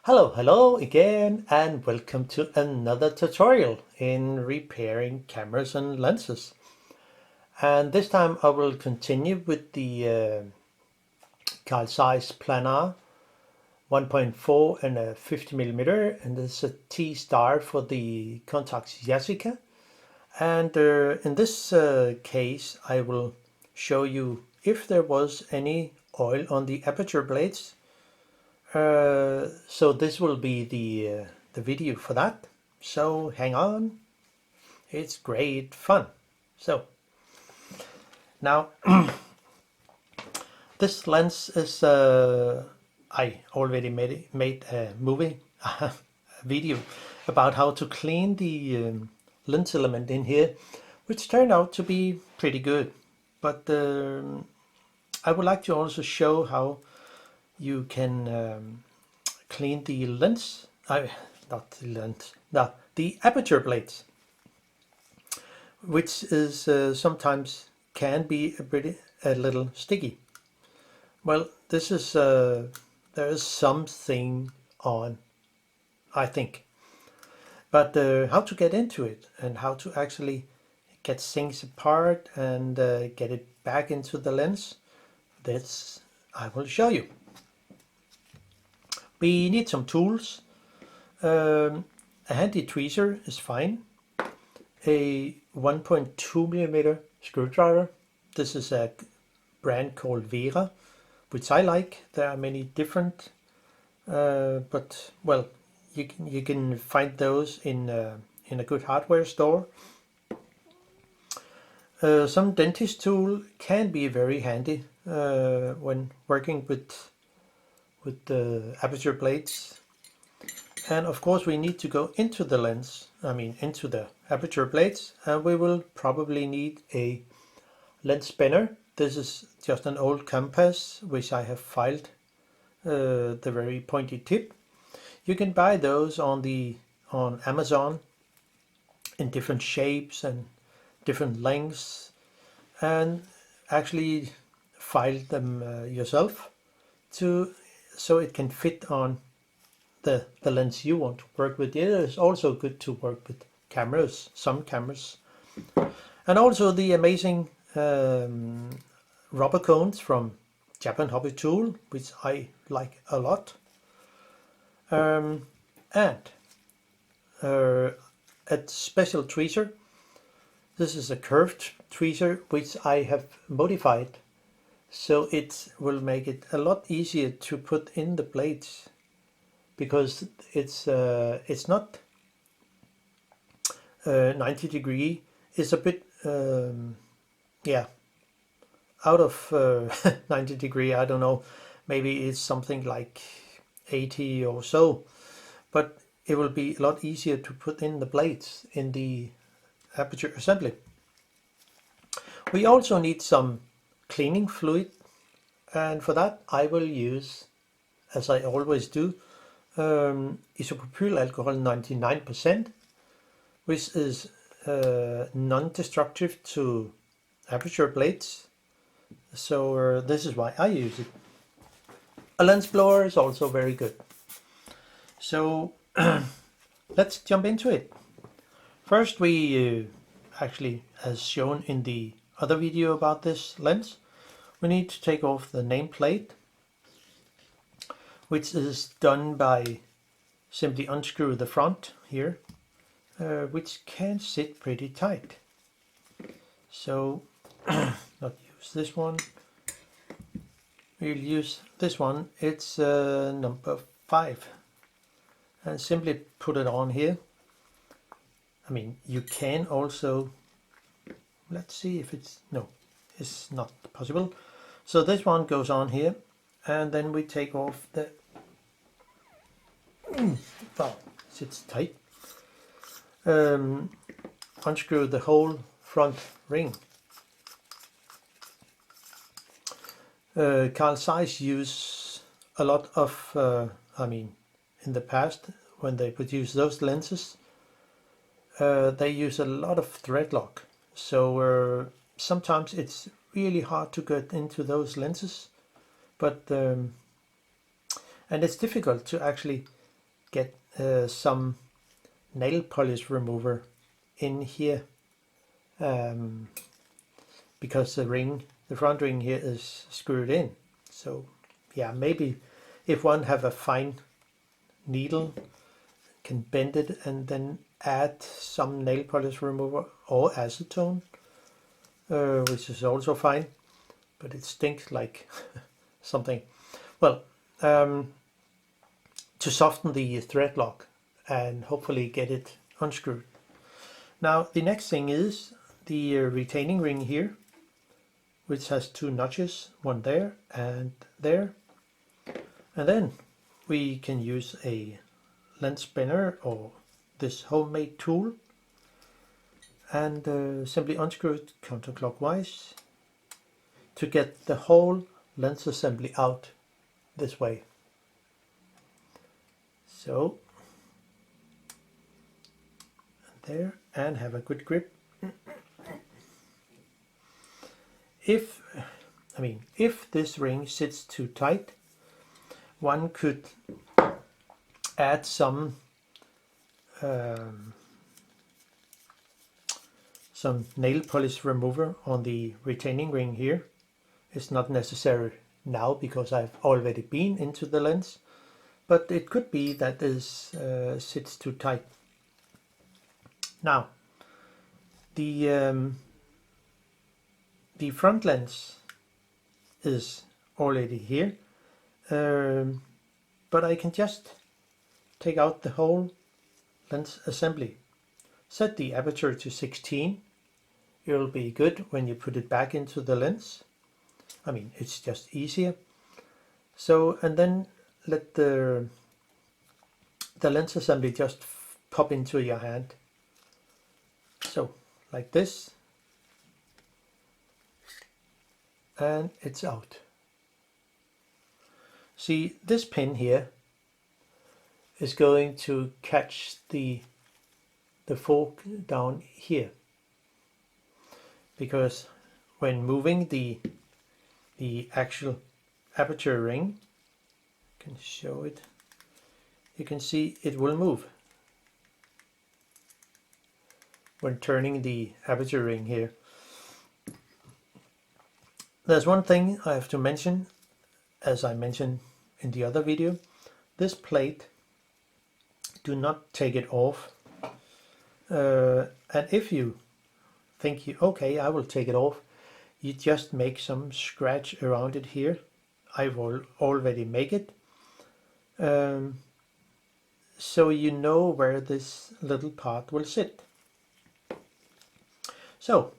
Hello again, and welcome to another tutorial in repairing cameras and lenses. And this time I will continue with the Carl Zeiss Planar 1.4 and a 50mm, and this is a T star for the Contax Jessica. And in this case I will show you if there was any oil on the aperture blades. So this will be the video for that. So hang on, it's great fun. So now this lens is I already made a movie a video about how to clean the lens element in here, which turned out to be pretty good. But I would like to also show how you can clean the lens, not the lens, no, the aperture blades, which is sometimes can be a little sticky. Well, this is there is something on, I think, but how to get into it and how to actually get things apart and get it back into the lens, that's I will show you. We need some tools. A handy tweezer is fine. A 1.2mm screwdriver. This is a brand called Vera, which I like. There are many different, but well, you can find those in a good hardware store. Some dentist tool can be very handy when working with the aperture blades. And of course we need to go into the lens, into the aperture blades, and we will probably need a lens spinner. This is just an old compass which I have filed the very pointy tip. You can buy those on Amazon in different shapes and different lengths, and actually file them yourself so it can fit on the lens you want to work with. It is also good to work with cameras, some cameras, and also the amazing rubber cones from Japan Hobby Tool, which I like a lot, and a special tweezer. This is a curved tweezer which I have modified so it will make it a lot easier to put in the blades, because it's not 90 degree. It's a bit out of 90 degree. I don't know, maybe it's something like 80 or so, but it will be a lot easier to put in the blades in the aperture assembly. We also need some cleaning fluid, and for that I will use, as I always do, isopropyl alcohol 99%, which is non-destructive to aperture blades, so this is why I use it. A lens blower is also very good. So let's jump into it. First we actually, as shown in the other video about this lens, we need to take off the nameplate, which is done by simply unscrew the front here, which can sit pretty tight. So not use this one, we'll use this one. It's number 5, and simply put it on here. You can also, let's see if it's, no, it's not possible. So this one goes on here, and then we take off the, well, sits tight. Unscrew the whole front ring. Carl Zeiss use a lot of, in the past when they produce those lenses, they use a lot of thread lock. So sometimes it's really hard to get into those lenses, but and it's difficult to actually get some nail polish remover in here, because the front ring here is screwed in. So yeah, maybe if one have a fine needle, can bend it and then add some nail polish remover or acetone, which is also fine, but it stinks like something. Well, to soften the thread lock and hopefully get it unscrewed. Now the next thing is the retaining ring here, which has two notches, one there and there. And then we can use a lens spinner or this homemade tool and simply unscrew it counterclockwise to get the whole lens assembly out this way. So, there, and have a good grip. If this ring sits too tight, one could add some nail polish remover on the retaining ring here. It's not necessary now because I've already been into the lens, but it could be that this sits too tight. Now, the front lens is already here, but I can just take out the whole lens assembly. Set the aperture to 16. It will be good when you put it back into the lens. I mean, it's just easier. So, and then let the lens assembly just pop into your hand. So, like this. And it's out. See, this pin here is going to catch the fork down here, because when moving the actual aperture ring, I can show it, you can see it will move when turning the aperture ring here. There's one thing I have to mention, as I mentioned in the other video. This plate, do not take it off. And if you think, okay, I will take it off, you just make some scratch around it here. I will already make it. So you know where this little part will sit. So,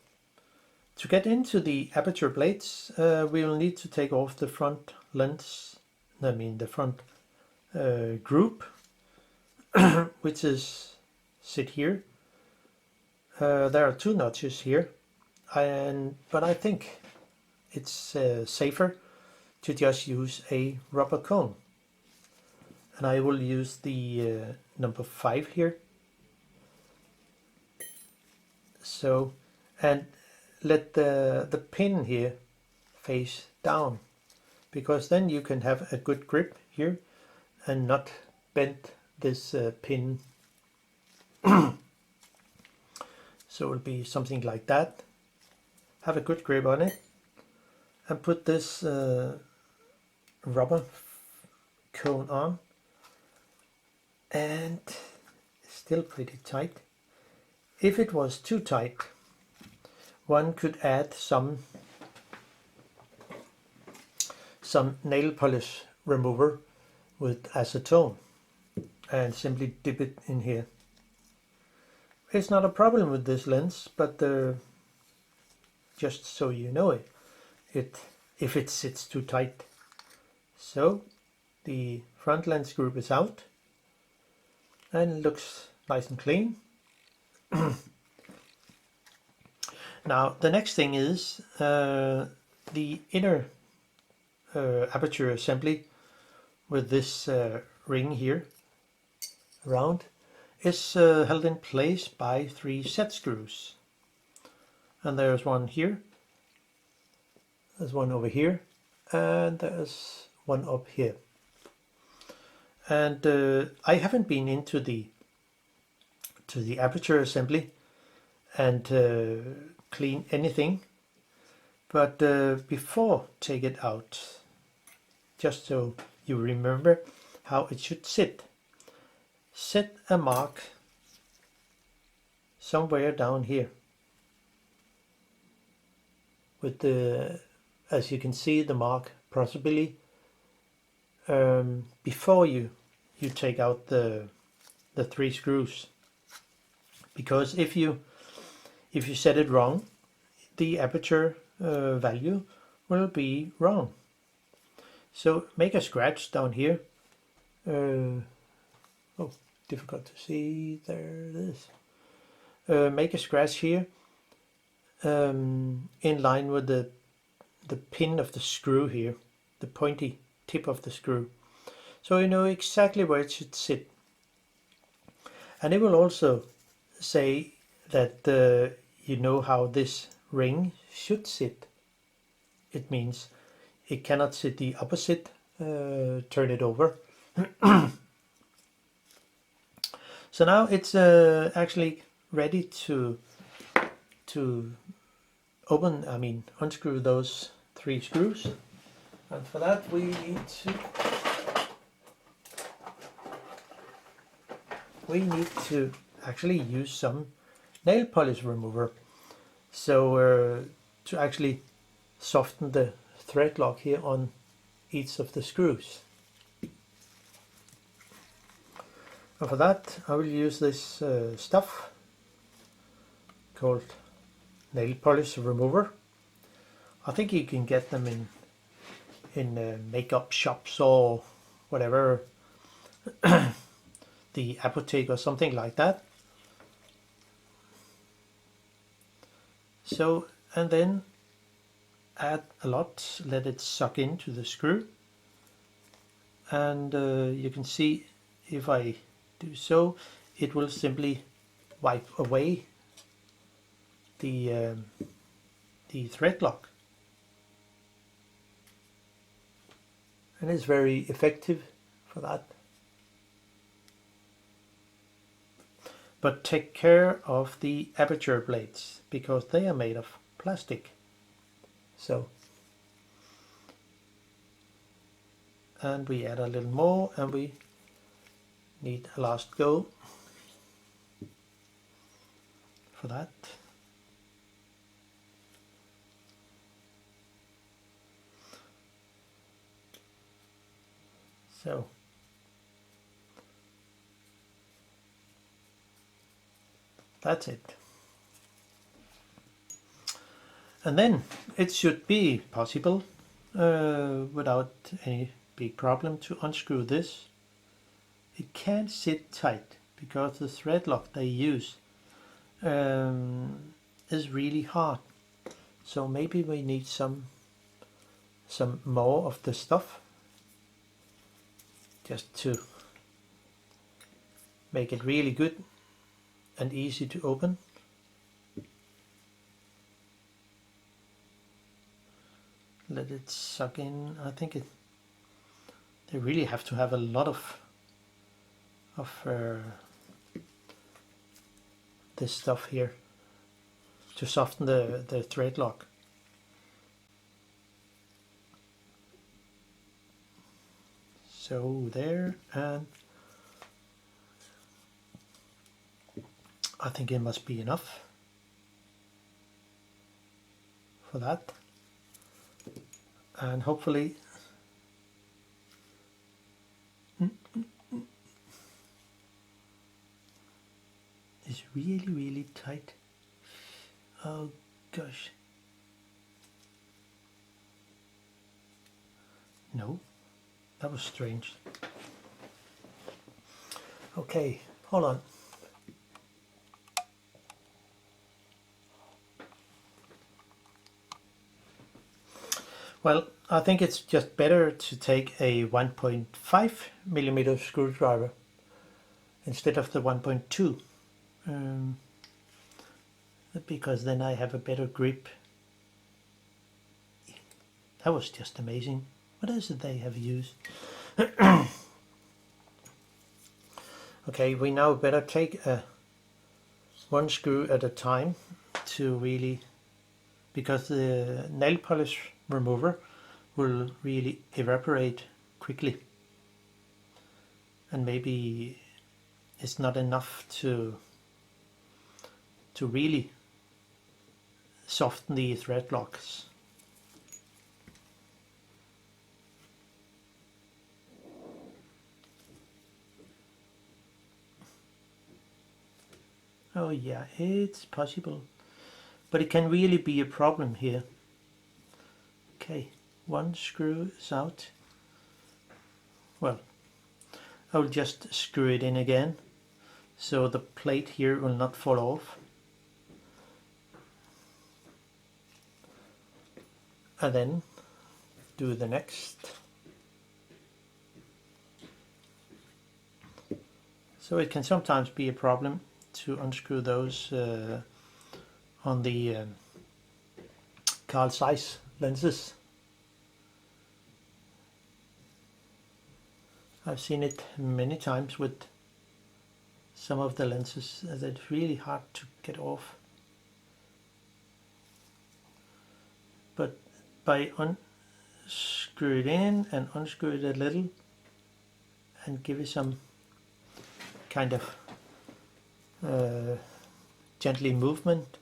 to get into the aperture plates, we will need to take off the front lens, the front group, which is sit here. There are two notches here, but I think it's safer to just use a rubber cone. And I will use the number 5 here. So, and let the pin here face down, because then you can have a good grip here and not bend this pin. So it will be something like that. Have a good grip on it and put this rubber cone on, and it's still pretty tight. If it was too tight, one could add some nail polish remover with acetone and simply dip it in here. It's not a problem with this lens, but just so you know if it sits too tight. So the front lens group is out and looks nice and clean. Now the next thing is the inner aperture assembly with this ring here around is held in place by 3 set screws. And there's one here, there's one over here, and there's one up here. And I haven't been into the aperture assembly and clean anything, but before take it out, just so you remember how it should sit. Set a mark somewhere down here with the, as you can see, the mark possibly before you take out the 3 screws, because if you set it wrong, the aperture value will be wrong. So make a scratch down here. Oh, difficult to see. There it is. Make a scratch here in line with the pin of the screw here, the pointy tip of the screw, so you know exactly where it should sit. And it will also say that you know how this ring should sit. It means it cannot sit the opposite. Turn it over. So now it's actually ready to open, unscrew those 3 screws. And for that we need to actually use some nail polish remover, so to actually soften the thread lock here on each of the screws. And for that I will use this stuff called nail polish remover. I think you can get them in makeup shops or whatever, the Aperture or something like that. So, and then add a lot, let it suck into the screw, and you can see if I do so, it will simply wipe away the thread lock, and it's very effective for that. But take care of the aperture blades, because they are made of plastic. So, and we add a little more, and we need a last go for that. So, that's it. And then it should be possible without any big problem to unscrew this. It can't sit tight because the thread lock they use is really hard. So maybe we need some more of the stuff just to make it really good and easy to open. Let it suck in. I think they really have to have a lot of this stuff here to soften the thread lock. So there, and I think it must be enough for that, and hopefully it's really tight. Oh gosh, no, that was strange. Okay, hold on. Well, I think it's just better to take a 1.5 millimeter screwdriver instead of the 1.2, because then I have a better grip. That was just amazing. What is it they have used? Okay, we now better take one screw at a time to really, because the nail polish remover will really evaporate quickly, and maybe it's not enough to really soften the thread locks. Oh yeah, it's possible, but it can really be a problem here. Okay, one screw is out. Well, I'll just screw it in again so the plate here will not fall off. And then do the next. So it can sometimes be a problem to unscrew those on the Carl Zeiss lenses. I've seen it many times with some of the lenses that it's really hard to get off. But by unscrew it in and unscrew it a little and give it some kind of gently movement,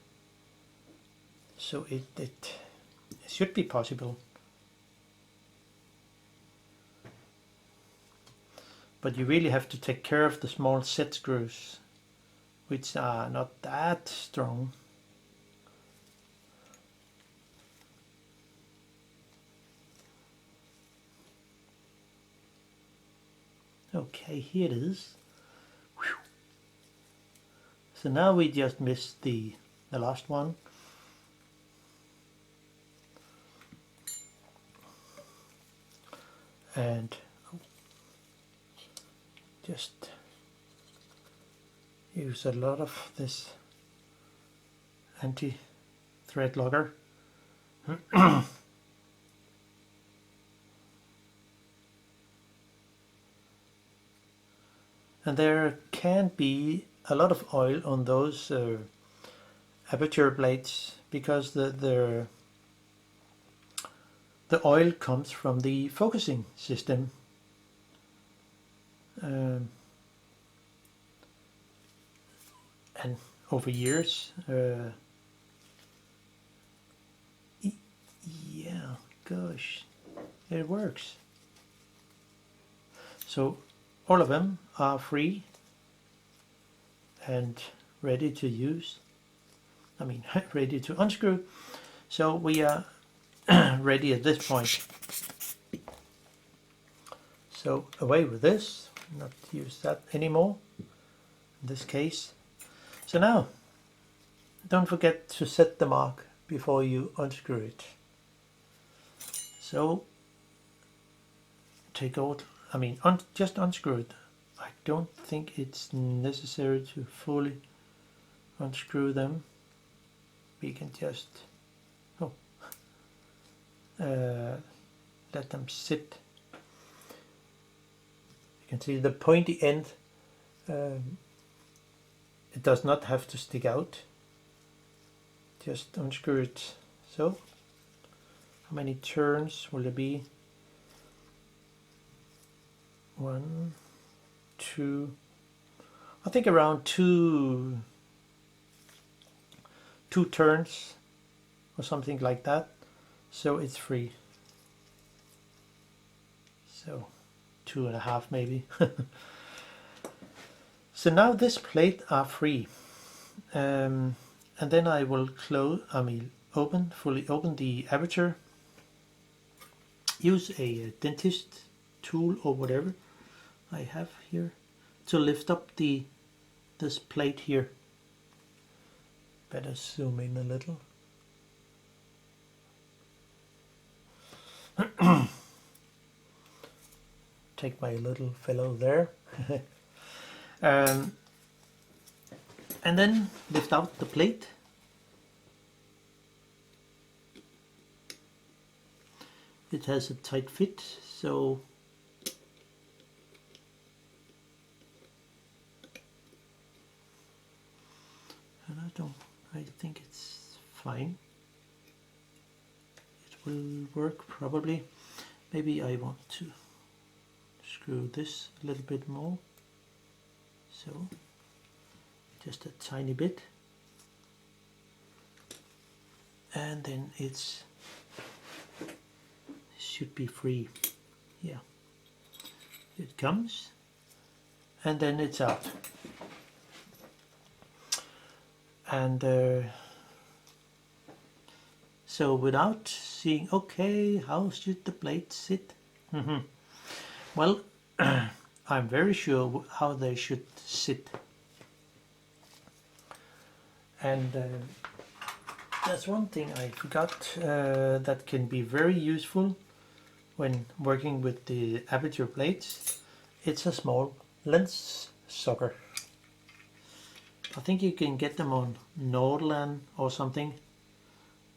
so it should be possible. But you really have to take care of the small set screws, which are not that strong. Okay, here it is. Whew. So now we just missed the last one. And just use a lot of this anti-thread locker. And there can be a lot of oil on those aperture blades because the oil comes from the focusing system. And over years, yeah, gosh, it works. So all of them are free and ready to use. I mean, ready to unscrew. So we are ready at this point. So away with this, not use that anymore in this case. So now, don't forget to set the mark before you unscrew it. So take out, I mean, just unscrew it. I don't think it's necessary to fully unscrew them. We can just let them sit. You can see the pointy end. It does not have to stick out. Just unscrew it. So, how many turns will there be? 1, 2. I think around two turns or something like that. So it's free. So 2.5 maybe. So now this plate are free, and then I will fully open the aperture. Use a dentist tool or whatever I have here to lift up this plate here. Better zoom in a little. Take my little fellow there. And then lift out the plate. It has a tight fit, so I think it's fine. It will work probably. Maybe I want to screw this a little bit more. So just a tiny bit. And then it should be free. Yeah. It comes and then it's out. And so without seeing, okay, how should the blade sit? Well, I'm very sure how they should sit. And that's one thing I forgot that can be very useful when working with the Aperture blades. It's a small lens sucker. I think you can get them on Nordland or something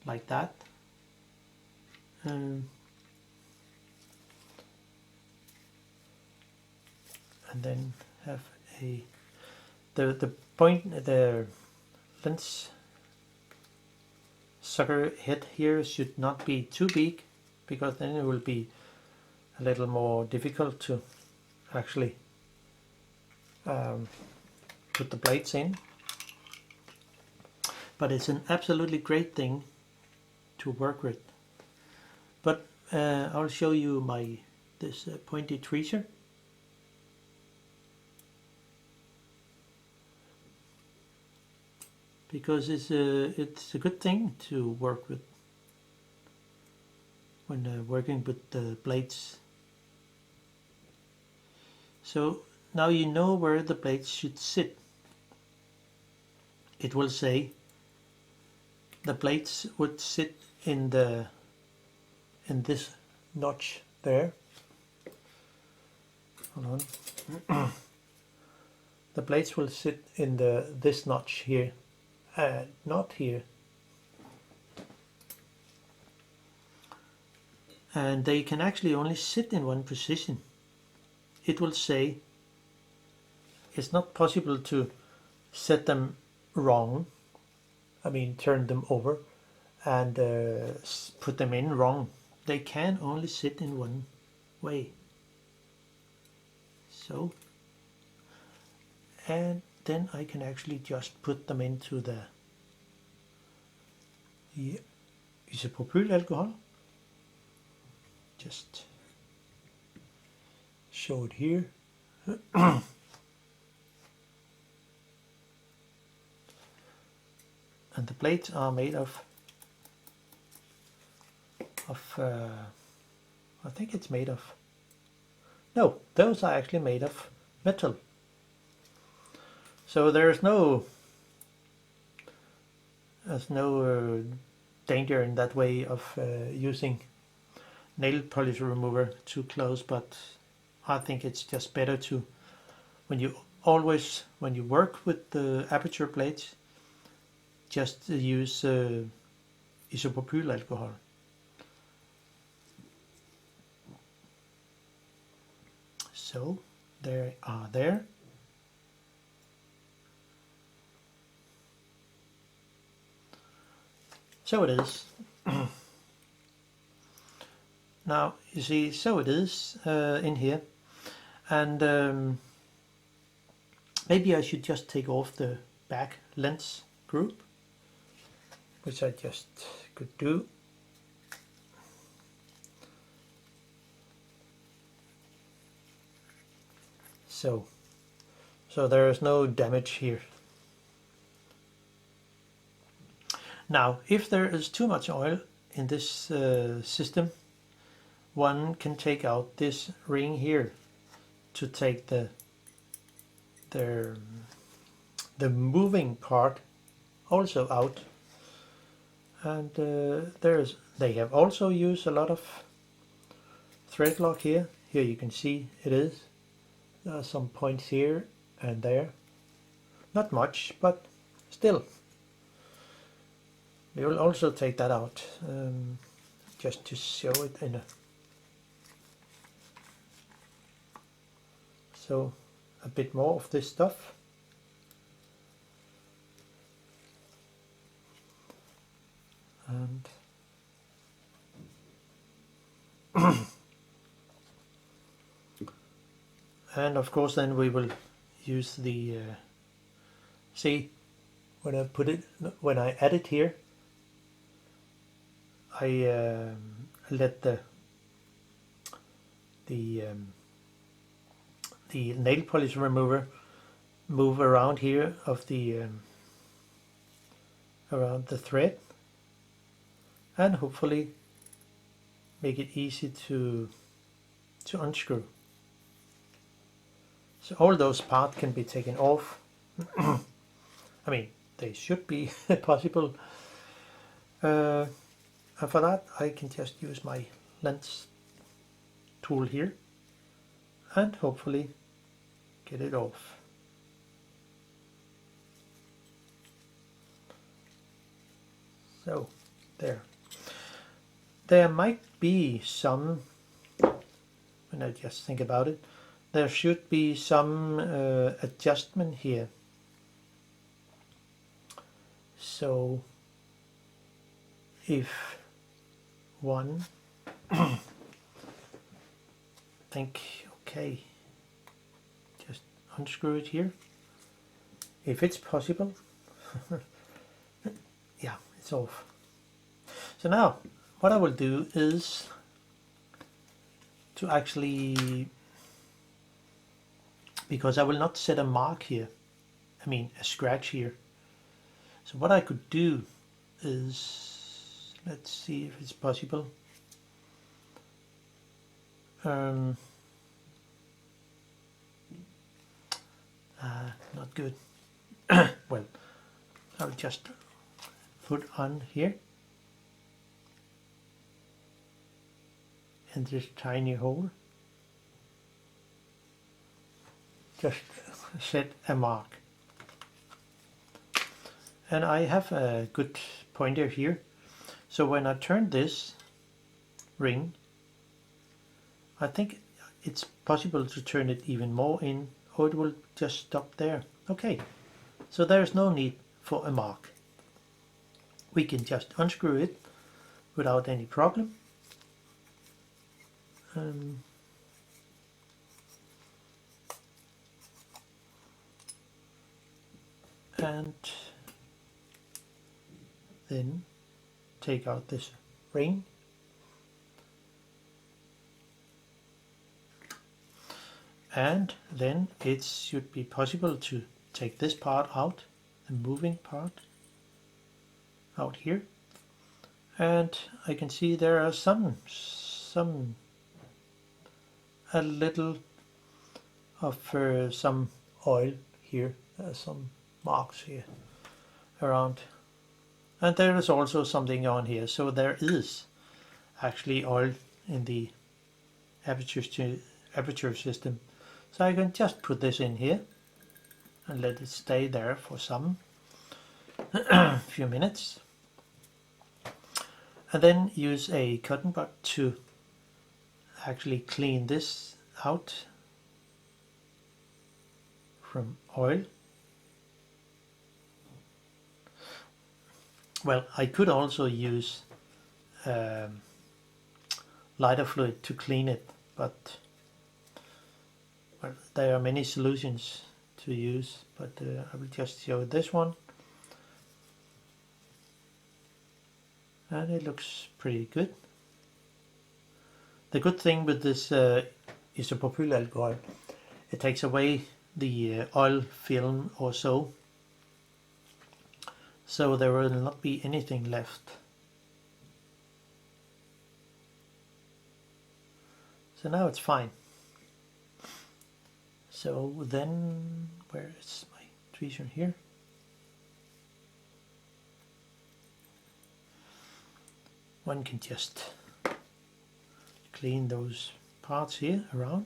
like that. And then have the lens sucker head here should not be too big, because then it will be a little more difficult to actually put the blades in. But it's an absolutely great thing to work with. But I'll show you this pointy tweezer. Because it's a good thing to work with when working with the blades. So now you know where the blades should sit. It will say the blades would sit in this notch there. Hold on. The blades will sit in this notch here, not here. And they can actually only sit in one position. It will say it's not possible to set them wrong. I mean, turn them over and put them in wrong. They can only sit in one way. So, and then I can actually just put them into the isopropyl alcohol. Just show it here. And the blades are made of I think it's made of, no, those are actually made of metal. So there's no danger in that way of using nail polish remover too close, but I think it's just better to, when you work with the Aperture blades, just use isopropyl alcohol. So they are there. So it is. Now you see, so it is in here, and maybe I should just take off the back lens group, which I just could do. So there is no damage here. Now, if there is too much oil in this system, one can take out this ring here to take the moving part also out. And they have also used a lot of thread lock here. Here you can see it is. There are some points here and there. Not much, but still. We will also take that out, just to show it in a... So, a bit more of this stuff. And of course then we will use the see, when I add it here, I let the nail polish remover move around here of the around the thread, and hopefully make it easy to unscrew. So all those parts can be taken off. I mean, they should be possible. And for that I can just use my lens tool here and hopefully get it off. So there. There might be some, when I just think about it, there should be some adjustment here. So if one think, okay, just unscrew it here, if it's possible. Yeah, it's off. So now what I will do is to actually, because I will not set a mark here, I mean a scratch here. So what I could do is, let's see if it's possible. Not good. Well, I'll just put on here in this tiny hole, just set a mark. And I have a good pointer here, so when I turn this ring, I think it's possible to turn it even more in, or it will just stop there. Okay, so there's no need for a mark. We can just unscrew it without any problem. And then take out this ring. And then it should be possible to take this part out, the moving part, out here. And I can see there are a little of some oil here, some marks here around. And there is also something on here, so there is actually oil in the aperture system. So I can just put this in here and let it stay there for some few minutes, and then use a cotton bud to actually clean this out from oil. Well, I could also use lighter fluid to clean it, but well, there are many solutions to use, but I will just show this one. And it looks pretty good. The good thing with this isopropyl alcohol, it takes away the oil film or so there will not be anything left. So now it's fine. So then, where is my tweezer here? One can just clean those parts here around.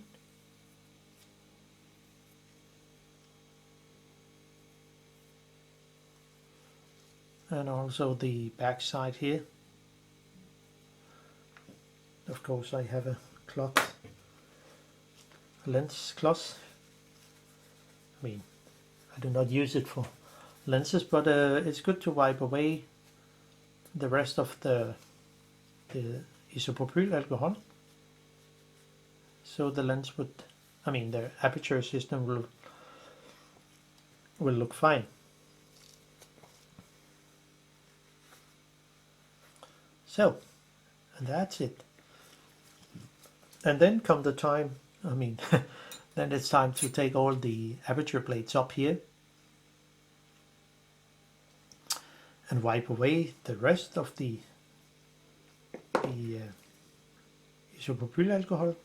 And also the back side here. Of course I have a cloth, a lens cloth. I mean, I do not use it for lenses, but it's good to wipe away the rest of the isopropyl alcohol. so the lens would, the aperture system will look fine. So, and that's it. And then come the time, then it's time to take all the aperture plates up here and wipe away the rest of the isopropyl alcohol.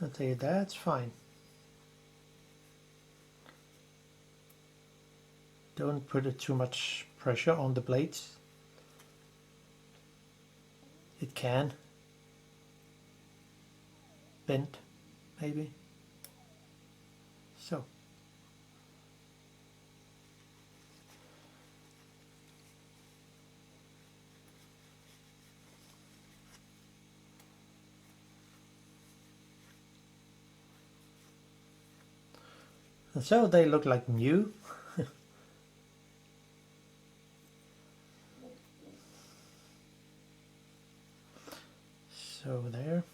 And say that's fine. Don't put too much pressure on the plates. It can bend, maybe. So. And so they look like new. So there.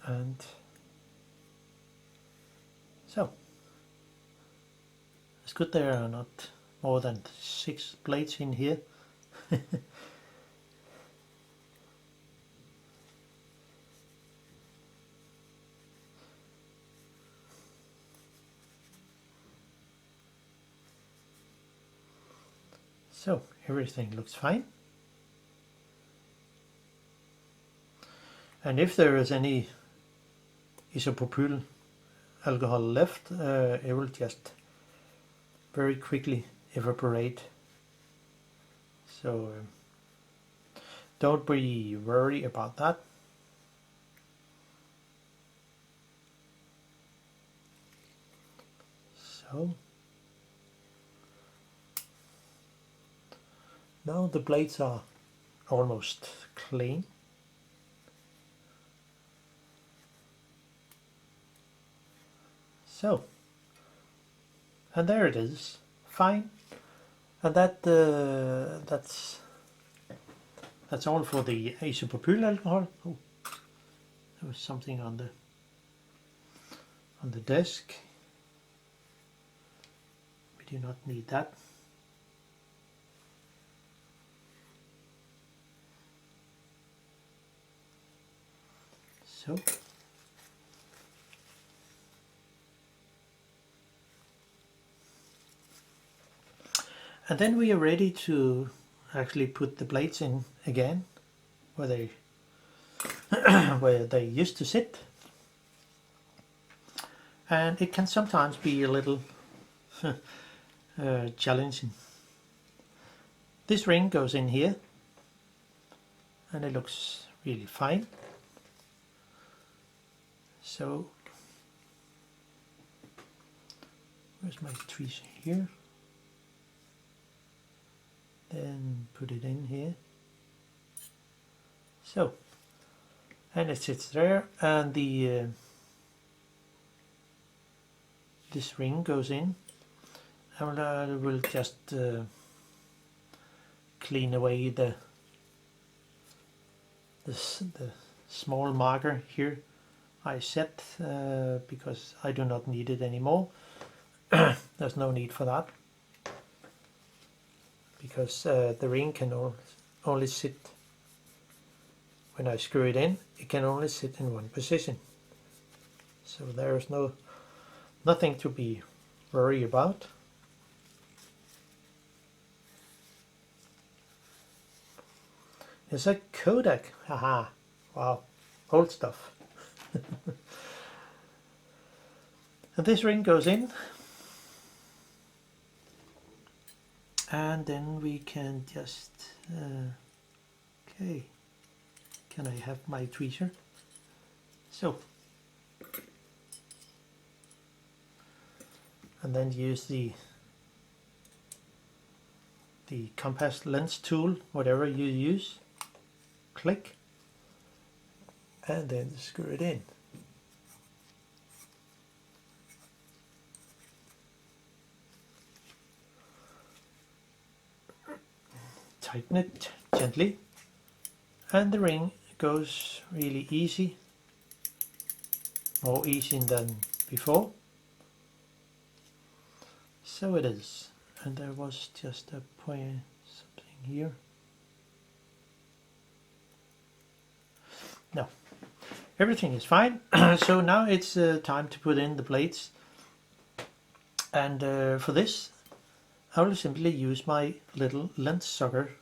And so it's good there are not more than 6 plates in here. So everything looks fine. And if there is any isopropyl alcohol left, it will just very quickly evaporate. So don't be worried about that. So now the plates are almost clean. So, and there it is, fine. And that's all for the isopropyl alcohol. Oh, there was something on the desk. We do not need that. So. And then we are ready to actually put the plates in again, where they where they used to sit. And it can sometimes be a little challenging. This ring goes in here, and it looks really fine. So, where's my tweezer here? Then put it in here. So, and it sits there, and the this ring goes in, and we'll just clean away the small marker here I set because I do not need it anymore. There's no need for that, because the ring can only sit, when I screw it in, it can only sit in one position. So there is nothing to be worried about. It's a Kodak. Haha. Wow. Old stuff. And this ring goes in. And then we can just... okay. Can I have my tweezer? So. And then use the compass lens tool, whatever you use. Click. And then screw it in. Tighten it gently, and the ring goes really easy, more easy than before. So it is. And there was just a point, something here. No, everything is fine. So now it's time to put in the plates. And for this, I will simply use my little lens sucker.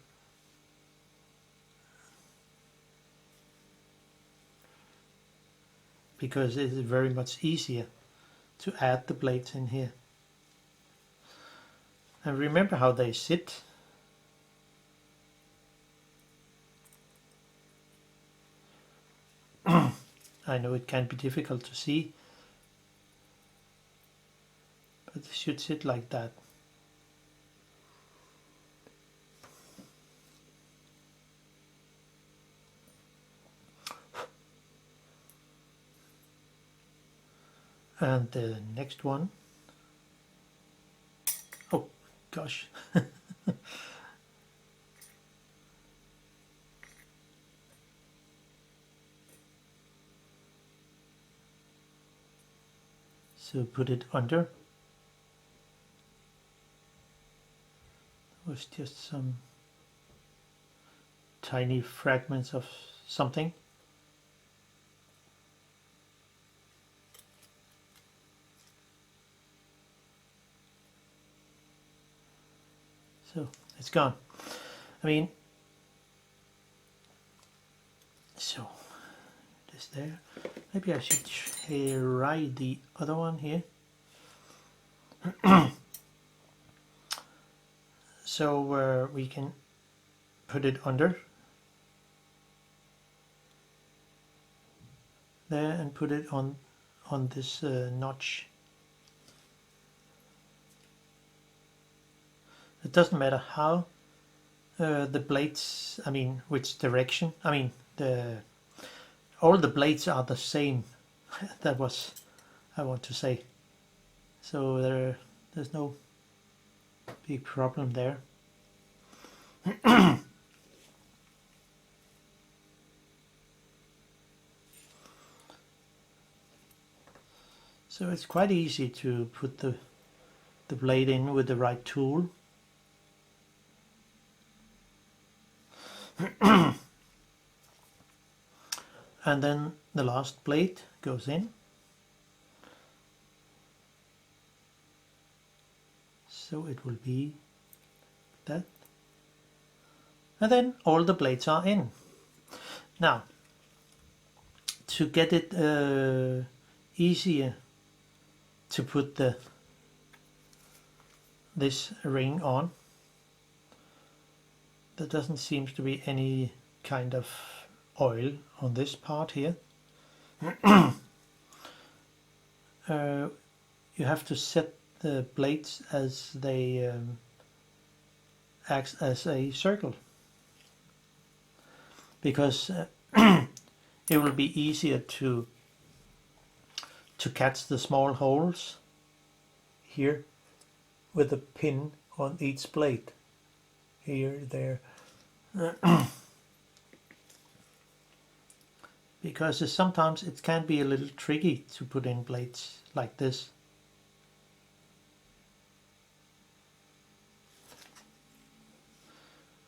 Because it is very much easier to add the plates in here. And remember how they sit. I know it can be difficult to see, but it should sit like that. And the next one, oh gosh. So put it under. There was just some tiny fragments of something. So it's gone. I mean, so this there. Maybe I should try the other one here. So we can put it under there and put it on this notch. It doesn't matter how the blades, I mean which direction, I mean all the blades are the same. That was I want to say. So there's no big problem there. So it's quite easy to put the blade in with the right tool. And then the last blade goes in. So it will be that. And then all the blades are in. Now, to get it easier to put this ring on, there doesn't seem to be any kind of oil on this part here. You have to set the blades as they act as a circle, because it will be easier to catch the small holes here with a pin on each blade. Here, there. Because sometimes it can be a little tricky to put in blades like this.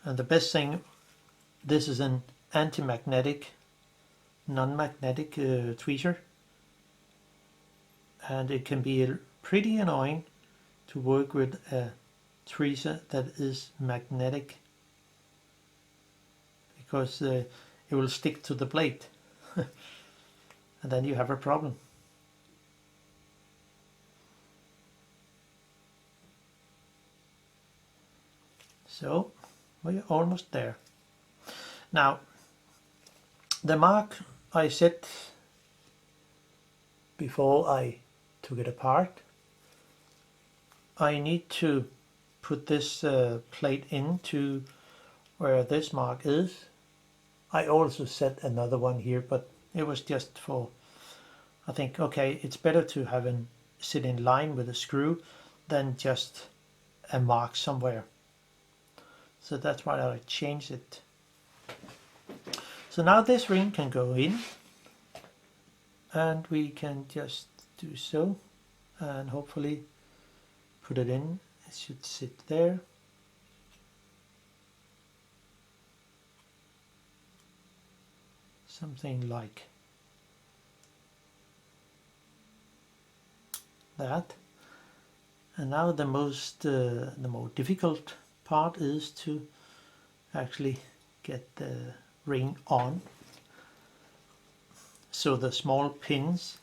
And the best thing, this is an anti-magnetic, non-magnetic tweezer, and it can be pretty annoying to work with a tweezer that is magnetic, because it will stick to the blade. And then you have a problem. So we're almost there. Now, the mark I set before I took it apart, I need to put this plate into where this mark is. I also set another one here, but it was just for, I think, okay, it's better to have it sit in line with a screw than just a mark somewhere. So that's why I changed it So now this ring can go in, and we can just do so, and hopefully put it in. It should sit there. Something like that. And now the more difficult part is to actually get the ring on. So the small pins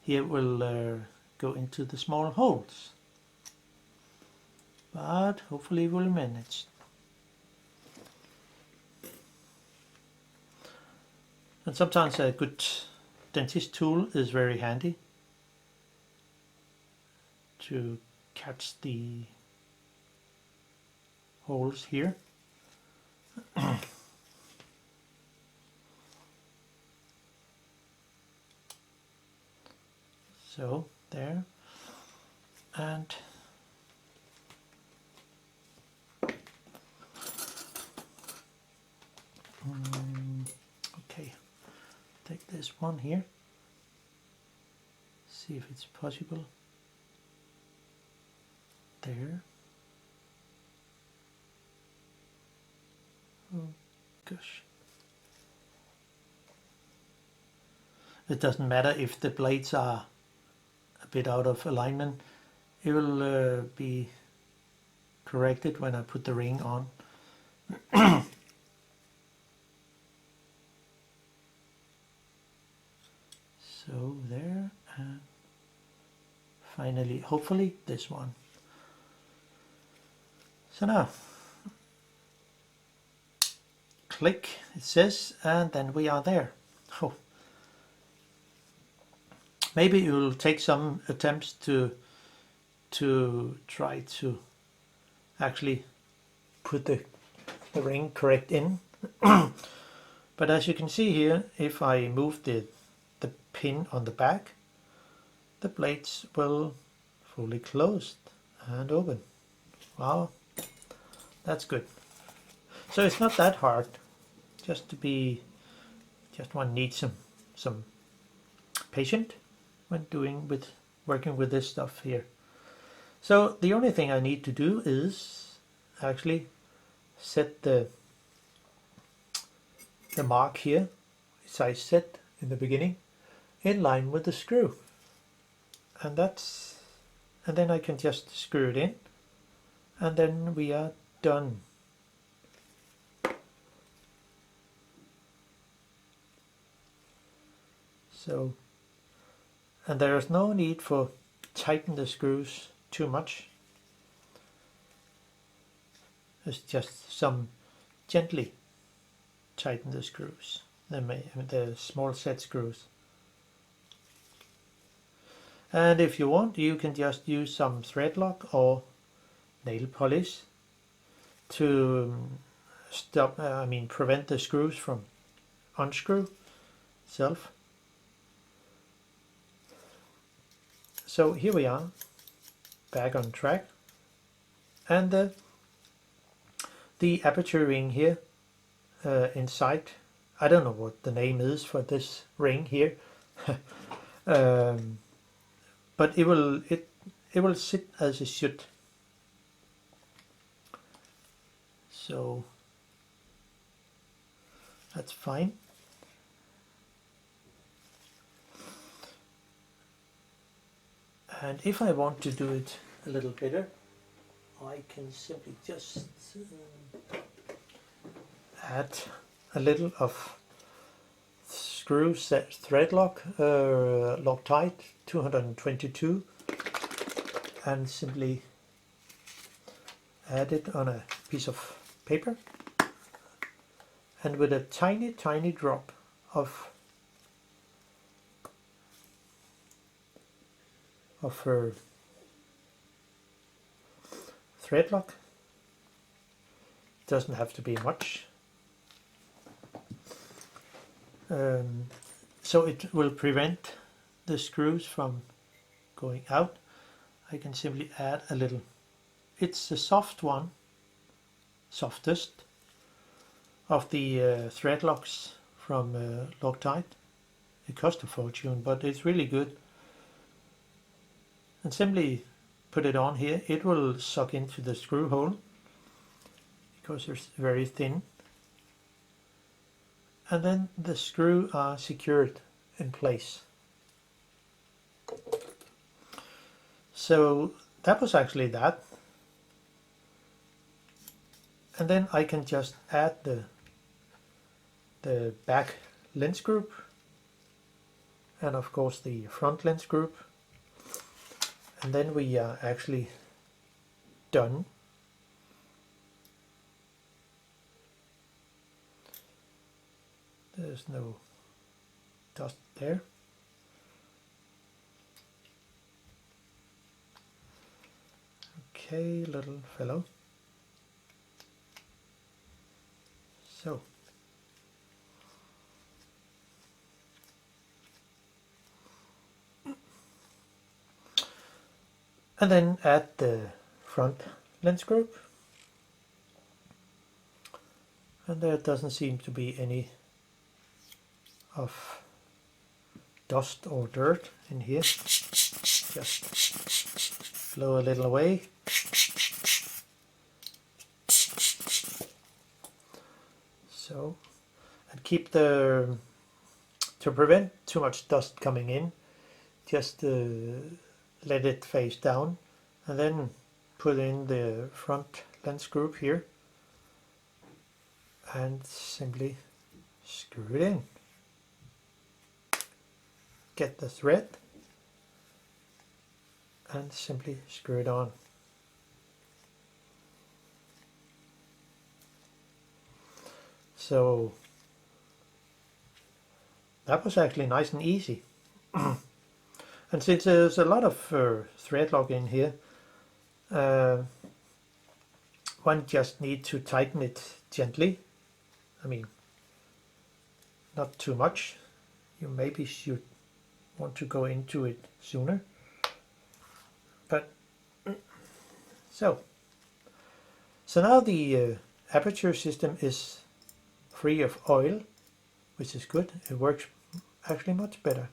here will go into the small holes. But hopefully we'll manage. And sometimes a good dentist tool is very handy to catch the holes here. So there, and okay, take this one here, see if it's possible. There. Oh gosh. It doesn't matter if the blades are a bit out of alignment. It will be corrected when I put the ring on. So there, and finally, hopefully this one. So now, click, it says, and then we are there. Oh. Maybe it will take some attempts to try to actually put the ring correct in. But as you can see here, if I move the pin on the back, the blades will fully closed and open. Wow, that's good. So it's not that hard. Just one needs some patience when working with this stuff here. So the only thing I need to do is actually set the mark here, which I set in the beginning, in line with the screw, and then I can just screw it in, and then we are done. So, and there is no need for tighten the screws too much. It's just some gently tighten the screws, the small set screws. And if you want, you can just use some thread lock or nail polish to prevent the screws from unscrew itself. So here we are, back on track, and the aperture ring here inside. I don't know what the name is for this ring here. But it will sit as it should. So that's fine. And if I want to do it a little better, I can simply just add a little of screw set thread lock, Loctite 222, and simply add it on a piece of paper, and with a tiny drop of thread lock. It doesn't have to be much. So it will prevent the screws from going out. I can simply add a little. It's the soft one, softest, of the thread locks from Loctite. It costs a fortune, but it's really good. And simply put it on here. It will suck into the screw hole because it's very thin. And then the screw are secured in place. So that was actually that. And then I can just add the back lens group and of course the front lens group, and then we are actually done. There's no dust there. Okay, little fellow. So and then add the front lens group, and there doesn't seem to be any of dust or dirt in here. Just blow a little away. So, and keep to prevent too much dust coming in, just let it face down, and then put in the front lens group here and simply screw it in. Get the thread and simply screw it on. So that was actually nice and easy. And since there's a lot of thread lock in here, one just need to tighten it gently. I mean, not too much. You maybe should want to go into it sooner. But so now the aperture system is free of oil, which is good. It works actually much better.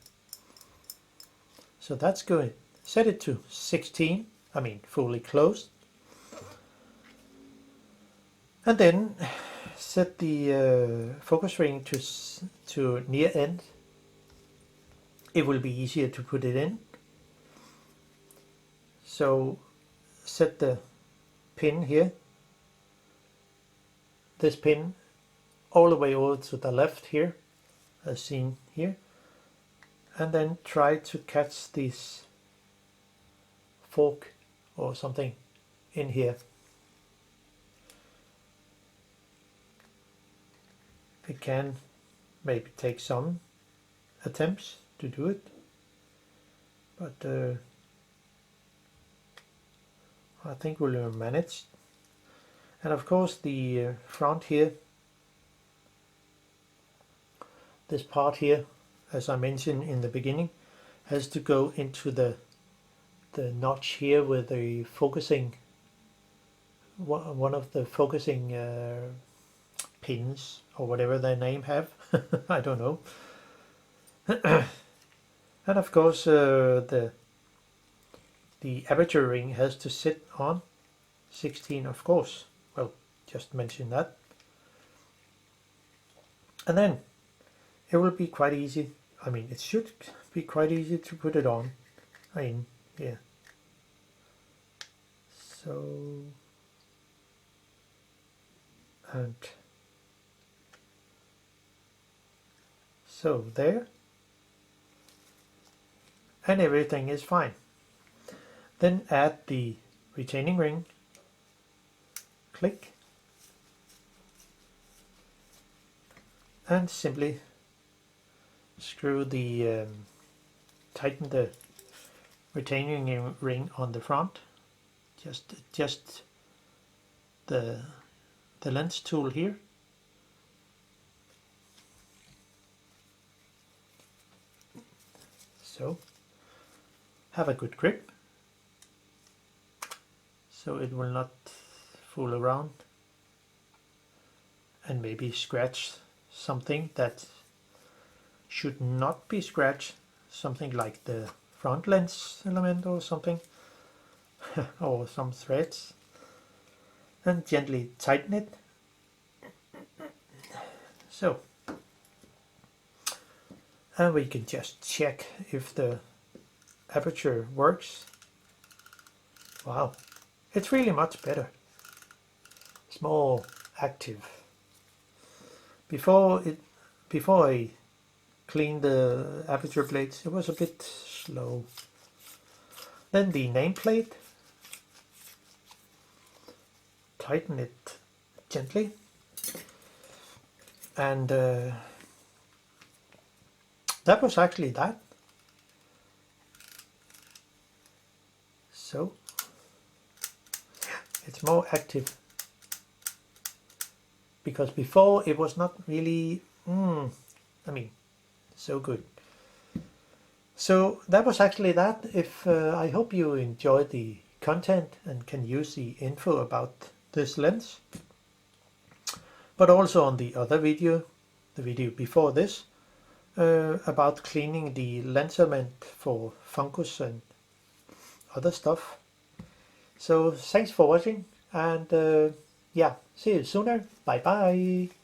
So that's good. Set it to 16, I mean fully closed. And then set the focus ring to near end. It will be easier to put it in. So set the pin here, this pin, all the way over to the left here, as seen here, and then try to catch this fork or something in here. It can maybe take some attempts to do it, but I think we'll manage. And of course the front here, this part here, as I mentioned in the beginning, has to go into the notch here with the focusing, one of the focusing pins or whatever their name have. I don't know. And of course the aperture ring has to sit on 16, of course. Well, just mention that. And then it will be quite easy. I mean, it should be quite easy to put it on. I mean, yeah. So, and so there. And everything is fine. Then add the retaining ring. Click. And simply screw the tighten the retaining ring on the front. Just adjust the lens tool here. So have a good grip, so it will not fool around. and maybe scratch something that should not be scratched, something like the front lens element or something, or some threads, and gently tighten it. So, and we can just check if the aperture works. Wow, it's really much better. It's more active. Before I cleaned the aperture plates, it was a bit slow. Then the nameplate, tighten it gently, and that was actually that. So it's more active, because before it was not really, so good. So that was actually that. If I hope you enjoyed the content and can use the info about this lens, but also on the other video, the video before this, about cleaning the lens element for fungus and other stuff. So thanks for watching, and yeah, see you sooner. Bye bye.